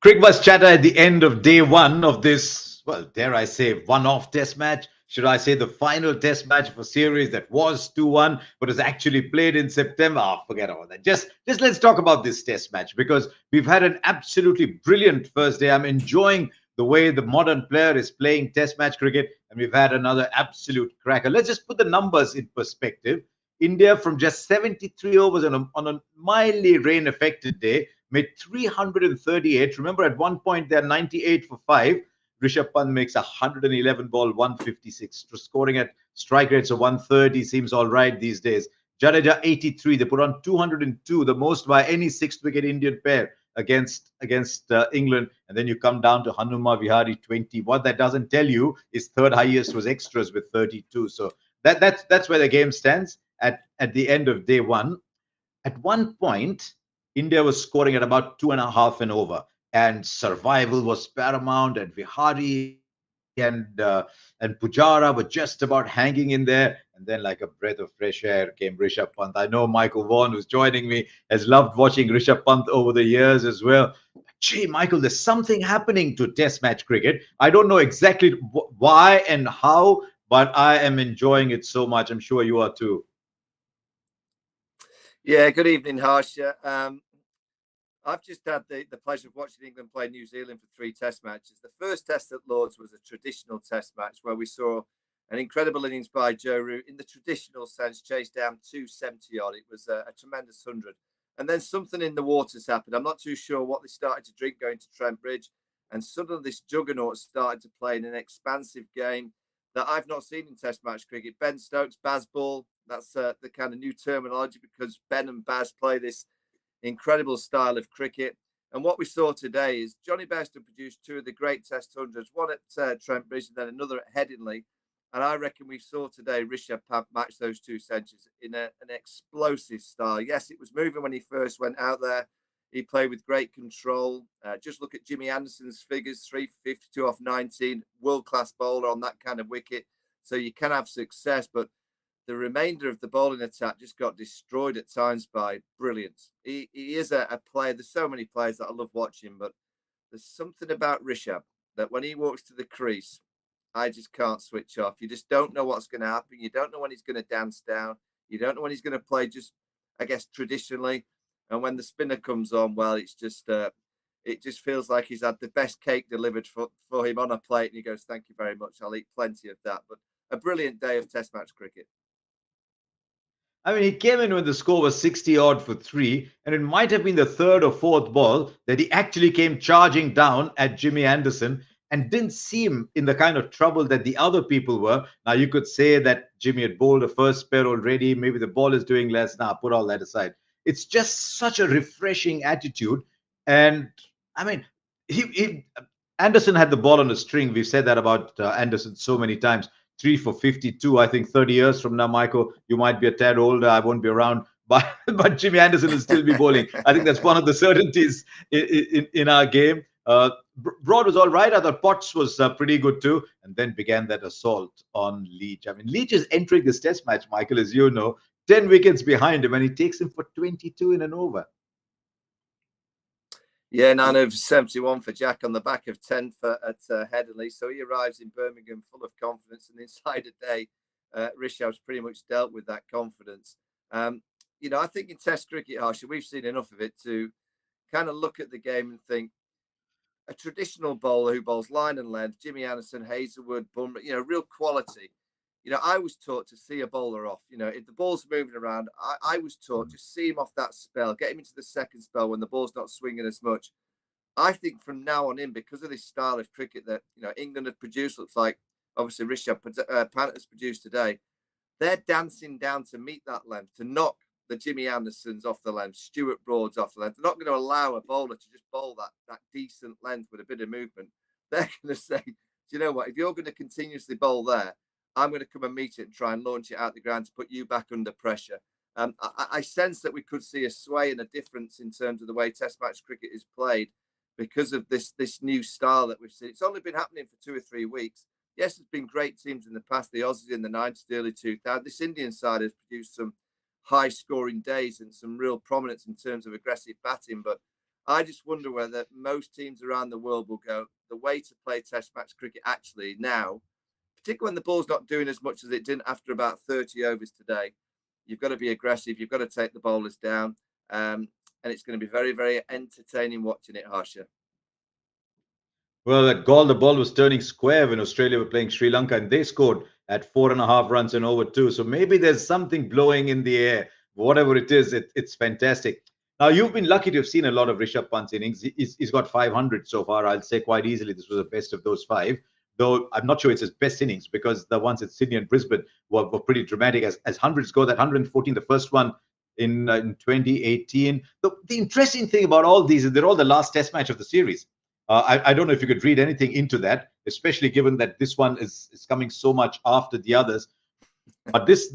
Cricbuzz Chatter at the end of day one of this, well, dare I say, one-off test match. Should I say the final test match of a series that was 2-1, but was actually played in September? Oh, forget about that. Just let's talk about this test match because we've had an absolutely brilliant first day. I'm enjoying the way the modern player is playing test match cricket, and we've had another absolute cracker. Let's just put the numbers in perspective. India, from just 73 overs on a mildly rain affected day, made 338. Remember, at one point, they're 98 for 5. Rishabh Pant makes 111 ball, 156. Scoring at strike rates of 130 seems all right these days. Jadeja 83. They put on 202, the most by any sixth-wicket Indian pair against England. And then you come down to Hanuma Vihari 20. What that doesn't tell you is third highest was extras with 32. So that's where the game stands at the end of day one. At one point, India was scoring at about 2.5 and over, and survival was paramount. And Vihari and Pujara were just about hanging in there. And then, like a breath of fresh air, came Rishabh Pant. I know Michael Vaughan, who's joining me, has loved watching Rishabh Pant over the years as well. Gee, Michael, there's something happening to Test match cricket. I don't know exactly why and how, but I am enjoying it so much. I'm sure you are too. Yeah, good evening, Harsha. I've just had the pleasure of watching England play New Zealand for 3 test matches. The first test at Lords was a traditional test match where we saw an incredible innings by Joe Root in the traditional sense, chased down 270 odd. It was a tremendous 100. And then something in the waters happened. I'm not too sure what they started to drink going to Trent Bridge. And suddenly this juggernaut started to play in an expansive game that I've not seen in test match cricket. Ben Stokes, Baz Ball, that's the kind of new terminology because Ben and Baz play this incredible style of cricket. And what we saw today is Johnny Bairstow produced 2 of the great test hundreds, one at Trent Bridge and then another at Headingley. And I reckon we saw today Rishabh Pant match those 2 centuries in an explosive style. Yes, it was moving when he first went out there. He played with great control. Just look at Jimmy Anderson's figures, 352 off 19, world-class bowler on that kind of wicket. So you can have success, but the remainder of the bowling attack just got destroyed at times by brilliance. He is a player. There's so many players that I love watching, but there's something about Rishabh that when he walks to the crease, I just can't switch off. You just don't know what's going to happen. You don't know when he's going to dance down. You don't know when he's going to play just, I guess, traditionally. And when the spinner comes on, well, it's just it just feels like he's had the best cake delivered for him on a plate. And he goes, thank you very much. I'll eat plenty of that. But a brilliant day of test match cricket. I mean, he came in when the score was 60 odd for 3, and it might have been the third or fourth ball that he actually came charging down at Jimmy Anderson and didn't seem in the kind of trouble that the other people were. Now, you could say that Jimmy had bowled a first spell already. Maybe the ball is doing less. Now, put all that aside. It's just such a refreshing attitude. And I mean, he Anderson had the ball on a string. We've said that about Anderson so many times. 3 for 52. I think 30 years from now, Michael, you might be a tad older. I won't be around, but Jimmy Anderson will still be bowling. I think that's one of the certainties in our game. Broad was all right. I thought Potts was pretty good too. And then began that assault on Leach. I mean, Leach is entering this test match, Michael, as you know, 10 wickets behind him, and he takes him for 22 in an over. Yeah, 9 over 71 for Jack on the back of 10 at Headingley. So he arrives in Birmingham full of confidence, and inside a day, Rishabh's pretty much dealt with that confidence. I think in Test cricket, Harsha, we've seen enough of it to kind of look at the game and think a traditional bowler who bowls line and length, Jimmy Anderson, Hazelwood, Bumrah, real quality. I was taught to see a bowler off. If the ball's moving around, I was taught just see him off that spell, get him into the second spell when the ball's not swinging as much. I think from now on in, because of this style of cricket that England have produced, looks like obviously Rishabh Pant has produced today, they're dancing down to meet that length, to knock the Jimmy Andersons off the length, Stuart Broads off the length. They're not going to allow a bowler to just bowl that decent length with a bit of movement. They're going to say, do you know what? If you're going to continuously bowl there, I'm going to come and meet it and try and launch it out the ground to put you back under pressure. I sense that we could see a sway and a difference in terms of the way Test match cricket is played because of this new style that we've seen. It's only been happening for 2 or 3 weeks. Yes, there's been great teams in the past, the Aussies in the 90s, the early 2000s. This Indian side has produced some high-scoring days and some real prominence in terms of aggressive batting. But I just wonder whether most teams around the world will go, the way to play Test match cricket actually now, particularly when the ball's not doing as much as it didn't after about 30 overs today. You've got to be aggressive. You've got to take the bowlers down. And it's going to be very, very entertaining watching it, Harsha. Well, at Gaul, the ball was turning square when Australia were playing Sri Lanka, and they scored at 4.5 runs in over two. So maybe there's something blowing in the air. Whatever it is, it's fantastic. Now, you've been lucky to have seen a lot of Rishabh Pant's innings. He's got 500 so far. I'll say quite easily this was the best of those five, though I'm not sure it's his best innings because the ones at Sydney and Brisbane were pretty dramatic. As hundreds go, that 114, the first one in 2018. The interesting thing about all these is they're all the last test match of the series. I don't know if you could read anything into that, especially given that this one is coming so much after the others. But this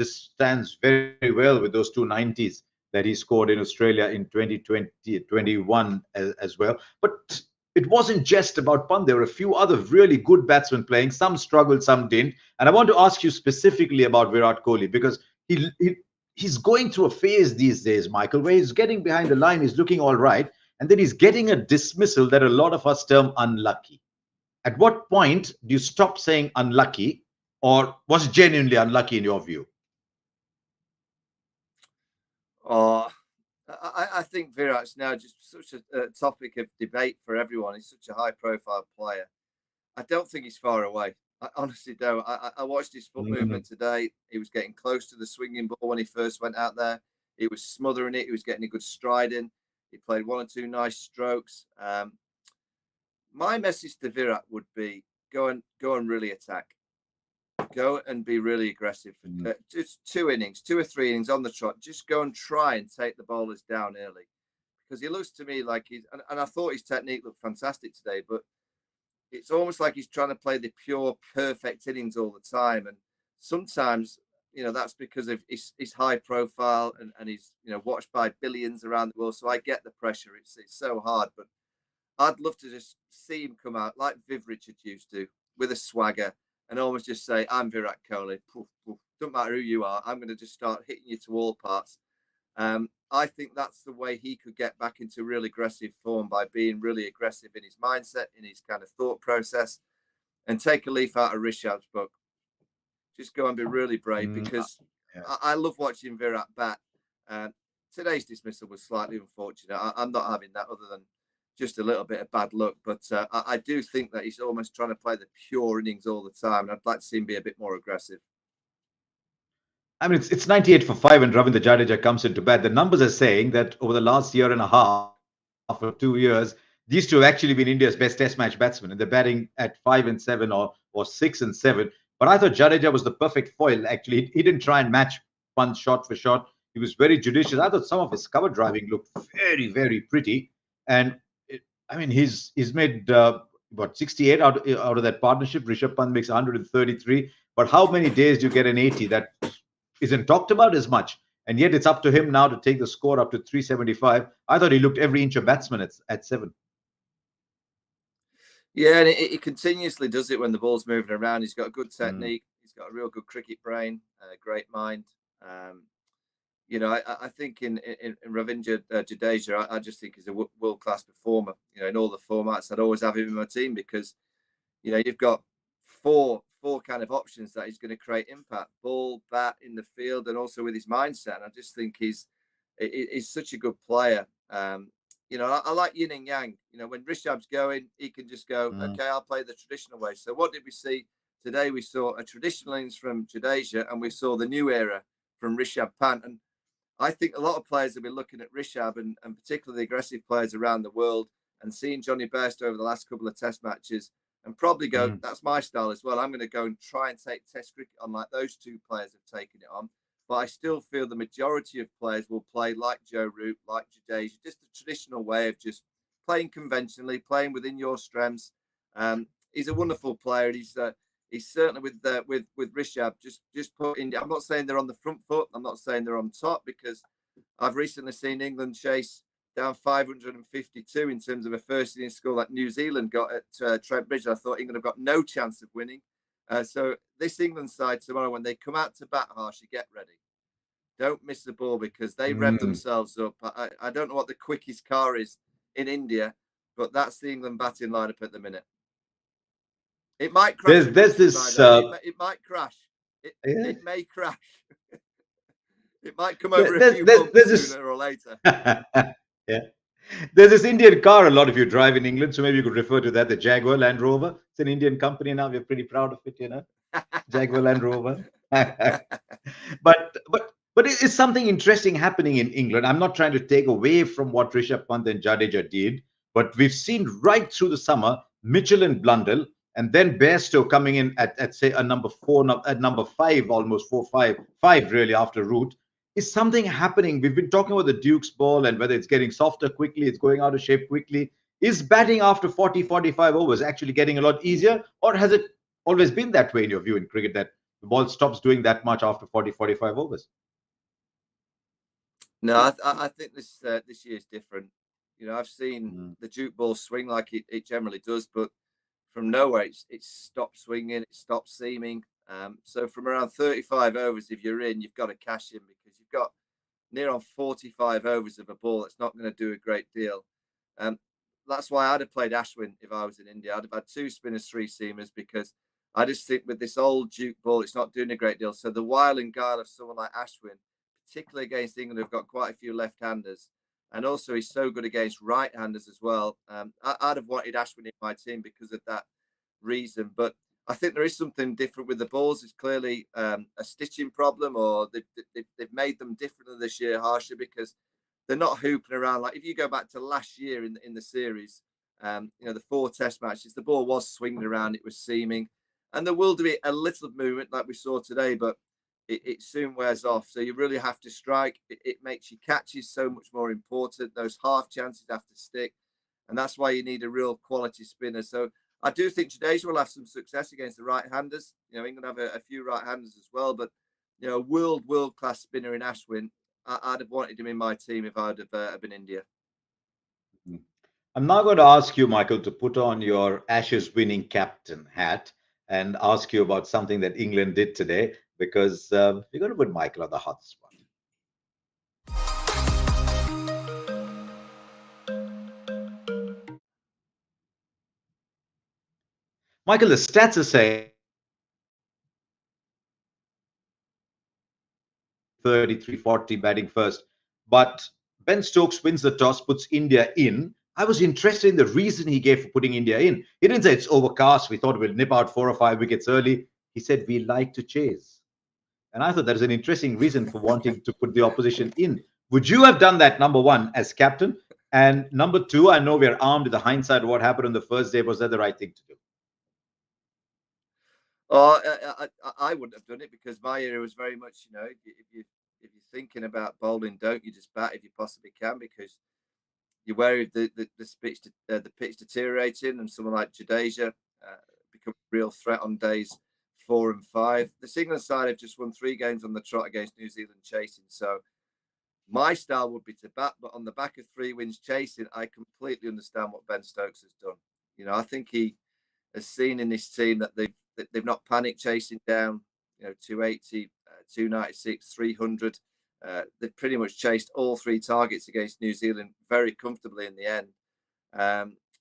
stands very well with those 290s that he scored in Australia in 2020, 21 as well. But it wasn't just about Pant. There were a few other really good batsmen playing. Some struggled, some didn't. And I want to ask you specifically about Virat Kohli because he's going through a phase these days, Michael, where he's getting behind the line, he's looking all right, and then he's getting a dismissal that a lot of us term unlucky. At what point do you stop saying unlucky, or was it genuinely unlucky in your view? Oh, I think Virat's now just such a topic of debate for everyone. He's such a high-profile player. I don't think he's far away. I honestly don't. I watched his foot movement today. He was getting close to the swinging ball when he first went out there. He was smothering it. He was getting a good stride in. He played one or two nice strokes. My message to Virat would be go and really attack. Go and be really aggressive. Just 2 innings, 2 or 3 innings on the trot. Just go and try and take the bowlers down early. Because he looks to me like and I thought his technique looked fantastic today, but it's almost like he's trying to play the pure, perfect innings all the time. And sometimes, that's because of his high profile and he's, watched by billions around the world. So I get the pressure. It's so hard, but I'd love to just see him come out like Viv Richards used to with a swagger and almost just say, I'm Virat Kohli. Poof, poof. Don't matter who you are. I'm going to just start hitting you to all parts. I think that's the way he could get back into real aggressive form, by being really aggressive in his mindset, in his kind of thought process, and take a leaf out of Rishabh's book. Just go and be really brave, because I love watching Virat bat. Today's dismissal was slightly unfortunate. I'm not having that, other than just a little bit of bad luck. But I do think that he's almost trying to play the pure innings all the time, and I'd like to see him be a bit more aggressive. I mean, it's 98 for 5 and Ravindra Jadeja comes into bat. The numbers are saying that over the last year and a half or 2 years, these two have actually been India's best test match batsmen, and they're batting at 5 and 7 or 6 and 7. But I thought Jadeja was the perfect foil, actually. He didn't try and match Pant shot for shot. He was very judicious. I thought some of his cover driving looked very, very pretty. And he's made what, 68 out of that partnership. Rishabh Pant makes 133. But how many days do you get an 80? That isn't talked about as much. And yet it's up to him now to take the score up to 375. I thought he looked every inch a batsman at 7. Yeah, and he continuously does it when the ball's moving around. He's got a good technique. He's got a real good cricket brain, a great mind. I think in Ravindra Jadeja, I just think he's a world-class performer. In all the formats, I'd always have him in my team, because you've got four kind of options that he's going to create impact: ball, bat, in the field, and also with his mindset. And I just think he's such a good player. I like yin and yang. When Rishabh's going, he can just go, okay, I'll play the traditional way. So what did we see today? We saw a traditional innings from Jadeja, and we saw the new era from Rishabh Pant. And I think a lot of players have been looking at Rishabh, and particularly the aggressive players around the world, and seeing Johnny Bairstow over the last couple of test matches, and probably go, that's my style as well. I'm going to go and try and take test cricket on like those two players have taken it on. But I still feel the majority of players will play like Joe Root, like Jadeja, just the traditional way of just playing conventionally, playing within your strengths. He's a wonderful player. He's certainly with Rishabh just put in. I'm not saying they're on the front foot. I'm not saying they're on top, because I've recently seen England chase down 552 in terms of a first innings score that New Zealand got at Trent Bridge. I thought England have got no chance of winning. So this England side tomorrow, when they come out to bat, Harsha, get ready. don't miss the ball because they rev Mm. themselves up. I don't know what the quickest car is in India, but that's the England batting lineup at the minute. It might crash There's eventually, by this the way. It might crash. yeah. It may crash. It might come over a few There's bumps this sooner or later. yeah. There's this Indian car a lot of you drive in England, so maybe you could refer to that, the Jaguar Land Rover. It's an Indian company now. We're pretty proud of it, Jaguar Land Rover. But it's something interesting happening in England. I'm not trying to take away from what Rishabh Pant and Jadeja did, but we've seen right through the summer Mitchell and Blundell, and then Bairstow coming in at say a number four, at number five, almost four, five really after Root. Is something happening? We've been talking about the Duke's ball and whether it's getting softer quickly, it's going out of shape quickly. Is batting after 40, 45 overs actually getting a lot easier, or has it always been that way in your view in cricket that the ball stops doing that much after 40, 45 overs? No, I think this year is different. I've seen Mm. the Duke ball swing like it generally does, but from nowhere it's stopped swinging, it stopped seaming. So from around 35 overs, if you're in, you've got to cash in because you've got near on 45 overs of a ball that's not going to do a great deal. Um, that's why I'd have played Ashwin if I was in India. I'd have had two spinners, three seamers, because I just think with this old Duke ball, it's not doing a great deal. So the wile and guile of someone like Ashwin, particularly against England, who've got quite a few left-handers, and also he's so good against right-handers as well. I'd have wanted Ashwin in my team because of that reason, but I think there is something different with the balls. It's clearly a stitching problem, or they've made them different this year, Harsha, because they're not hooping around. Like if you go back to last year in the series, the 4 Test matches, the ball was swinging around, it was seaming, and there will be a little movement like we saw today, but it soon wears off. So you really have to strike. It makes your catches so much more important. Those half chances have to stick, and that's why you need a real quality spinner. So I do think Jadeja will have some success against the right-handers. England have a few right-handers as well, but world class spinner in Ashwin, I'd have wanted him in my team if I'd have been India. I'm now going to ask you, Michael, to put on your Ashes winning captain hat and ask you about something that England did today because we're going to put Michael on the hot spot. Michael, the stats are saying 33, 40 batting first, but Ben Stokes wins the toss, puts India in. I was interested in the reason he gave for putting India in. He didn't say it's overcast. We thought we'll nip out 4 or 5 wickets early. He said we like to chase. And I thought that is an interesting reason for wanting to put the opposition in. Would you have done that, number one, as captain? And number two, I know we're armed with the hindsight of what happened on the first day. Was that the right thing to do? Oh, I wouldn't have done it because my era was very much, if you're thinking about bowling, don't you just bat if you possibly can because you're wary of the pitch deteriorating and someone like Jadeja become a real threat on days 4 and 5. The England side have just won 3 games on the trot against New Zealand chasing. So my style would be to bat, but on the back of 3 wins chasing, I completely understand what Ben Stokes has done. I think he has seen in this team that they've not panicked chasing down, 280, 296, 300. They've pretty much chased all 3 targets against New Zealand very comfortably in the end.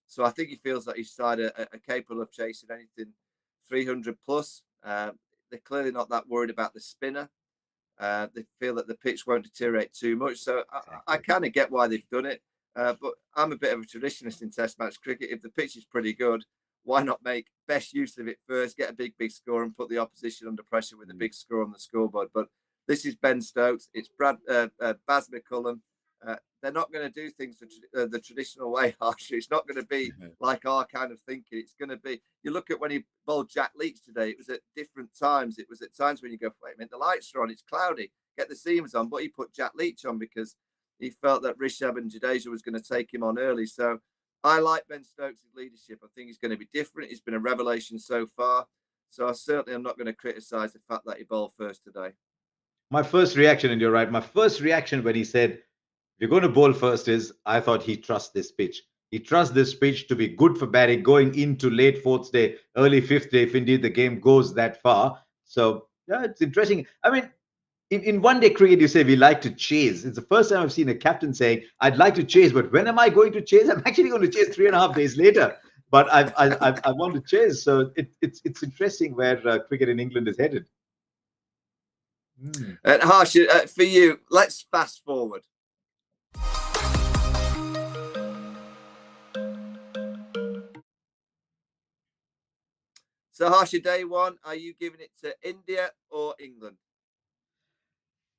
So I think he feels that his side are capable of chasing anything 300 plus. They're clearly not that worried about the spinner. They feel that the pitch won't deteriorate too much. So I kind of get why they've done it. But I'm a bit of a traditionalist in Test match cricket. If the pitch is pretty good, why not make best use of it first, get a big score and put the opposition under pressure with a big score on the scoreboard? But this is Ben Stokes. It's Baz McCullum. They're not going to do things the traditional way, Harsha. It's not going to be like our kind of thinking. It's going to be, you look at when he bowled Jack Leach today, it was at different times. It was at times when you go, wait a minute, the lights are on, it's cloudy, get the seamers on. But he put Jack Leach on because he felt that Rishabh and Jadeja was going to take him on early. So I like Ben Stokes' leadership. I think he's going to be different. He's been a revelation so far. So I certainly am not going to criticise the fact that he bowled first today. My first reaction, and you're right, my first reaction when he said, you're going to bowl first is, I thought he trusts this pitch. He trusts this pitch to be good for batting going into late 4th day, early 5th day, if indeed the game goes that far. So, yeah, it's interesting. I mean, in one day cricket, you say we like to chase. It's the first time I've seen a captain saying, I'd like to chase, but when am I going to chase? I'm actually going to chase 3.5 days later. But I want to chase. So it's interesting where cricket in England is headed. Harsha, for you, let's fast forward. So, Harsha, day one, are you giving it to India or England?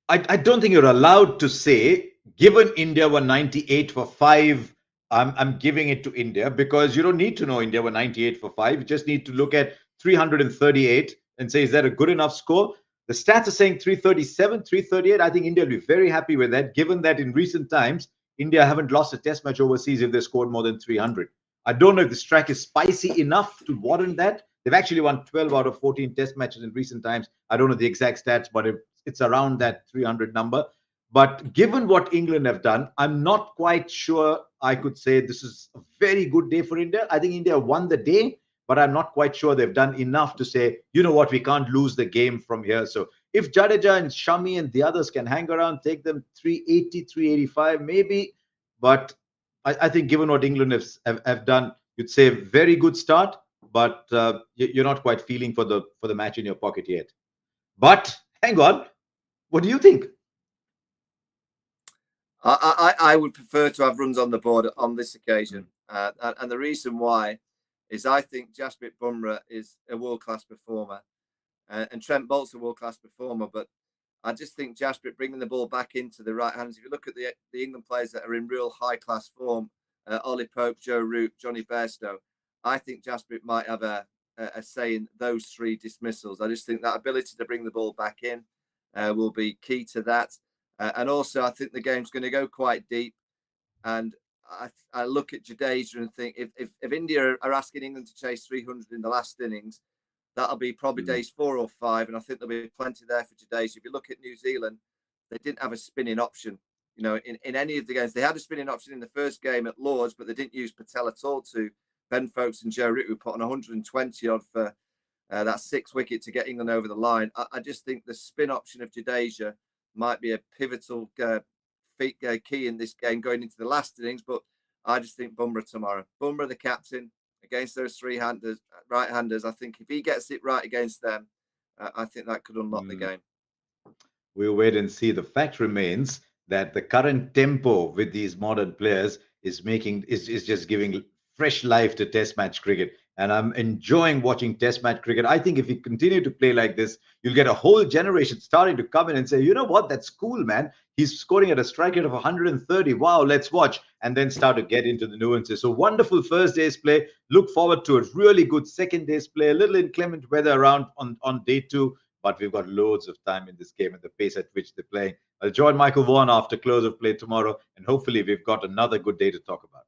I don't think you're allowed to say, given India were 98 for 5, I'm giving it to India, because you don't need to know India were 98 for 5. You just need to look at 338 and say, is that a good enough score? The stats are saying 337, 338. I think India will be very happy with that, given that in recent times, India haven't lost a test match overseas if they scored more than 300. I don't know if the strike is spicy enough to warrant that. They've actually won 12 out of 14 test matches in recent times. I don't know the exact stats, but it's around that 300 number. But given what England have done, I'm not quite sure I could say this is a very good day for India. I think India won the day, but I'm not quite sure they've done enough to say, you know what, we can't lose the game from here. So if Jadeja and Shami and the others can hang around, take them 380, 385, maybe. But I think given what England have done, you'd say very good start, but you're not quite feeling for the match in your pocket yet. But hang on, what do you think? I would prefer to have runs on the board on this occasion. And the reason why is I think Jasprit Bumrah is a world-class performer. And Trent Bolt's a world-class performer. But I just think Jasprit bringing the ball back into the right hands. If you look at the England players that are in real high-class form, Ollie Pope, Joe Root, Johnny Bairstow, I think Jasprit might have a say in those 3 dismissals. I just think that ability to bring the ball back in will be key to that. And also, I think the game's going to go quite deep. And I look at Jadeja and think if India are asking England to chase 300 in the last innings, that'll be probably days 4 or 5. And I think there'll be plenty there for Jadeja. If you look at New Zealand, they didn't have a spinning option. You know, in any of the games, they had a spinning option in the first game at Lords, but they didn't use Patel at all to Ben Foakes and Joe Root, who put on 120 odd for that 6 wicket to get England over the line. I just think the spin option of Jadeja might be a pivotal key in this game going into the last innings. But I just think Bumrah tomorrow. Bumrah, the captain, against those right-handers. I think if he gets it right against them, I think that could unlock the game. We'll wait and see. The fact remains that the current tempo with these modern players is just giving fresh life to Test match cricket. And I'm enjoying watching Test match cricket. I think if we continue to play like this, you'll get a whole generation starting to come in and say, you know what, that's cool, man. He's scoring at a strike rate of 130. Wow, let's watch. And then start to get into the nuances. So wonderful first day's play. Look forward to a really good second day's play. A little inclement weather around on day 2. But we've got loads of time in this game and the pace at which they're playing. I'll join Michael Vaughan after close of play tomorrow. And hopefully we've got another good day to talk about.